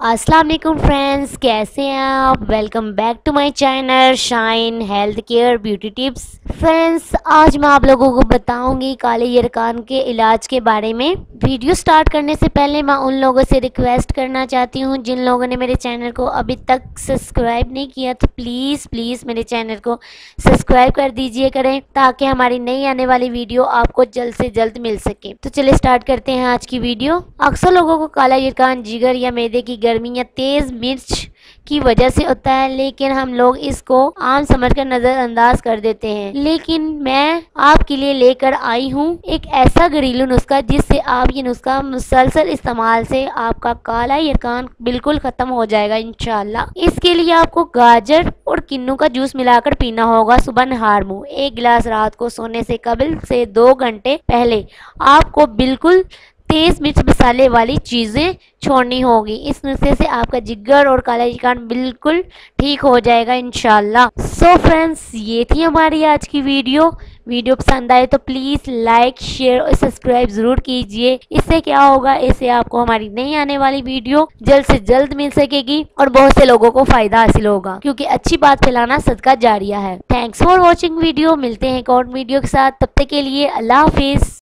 अस्सलाम वालेकुम फ्रेंड्स, कैसे हैं आप। Welcome back to my channel shine health care beauty tips. Friends, आज मैं आप लोगों को बताऊंगी काले यरकान के इलाज के बारे में। वीडियो स्टार्ट करने से पहले मैं उन लोगों से रिक्वेस्ट करना चाहती हूं जिन लोगों ने मेरे चैनल को अभी तक सब्सक्राइब नहीं किया, तो प्लीज़ मेरे चैनल को सब्सक्राइब कर दीजिए करें, ताकि हमारी नई आने वाली वीडियो आपको जल्द से जल्द मिल सके। तो चलिए स्टार्ट करते हैं आज की वीडियो। अक्सर लोगों को काला यरकान जिगर या मैदे की गर्मी या तेज मिर्च की वजह से होता है, लेकिन हम लोग इसको आम समझकर नजरअंदाज कर देते हैं। लेकिन मैं आपके लिए लेकर आई हूँ एक ऐसा घरेलू नुस्खा जिससे आप ये नुस्खा मुसलसल इस्तेमाल से आपका काला यरकान बिल्कुल खत्म हो जाएगा इंशाल्लाह। इसके लिए आपको गाजर और किन्नू का जूस मिलाकर पीना होगा सुबह नहार मुंह। एक गिलास रात को सोने से कबल से 2 घंटे पहले आपको बिल्कुल तेज मिर्च मसाले वाली चीजें छोड़नी होगी। इस नुस्खे से आपका जिगर और काला यरकान बिल्कुल ठीक हो जाएगा इंशाल्लाह। सो फ्रेंड्स, ये थी हमारी आज की वीडियो पसंद आए तो प्लीज लाइक शेयर और सब्सक्राइब जरूर कीजिए। इससे क्या होगा, इससे आपको हमारी नई आने वाली वीडियो जल्द से जल्द मिल सकेगी और बहुत से लोगों को फायदा हासिल होगा, क्योंकि अच्छी बात फैलाना सदका जारिया है। Thanks for watching video. मिलते हैं एक और वीडियो के साथ, तब तक के लिए अल्लाह हाफिज।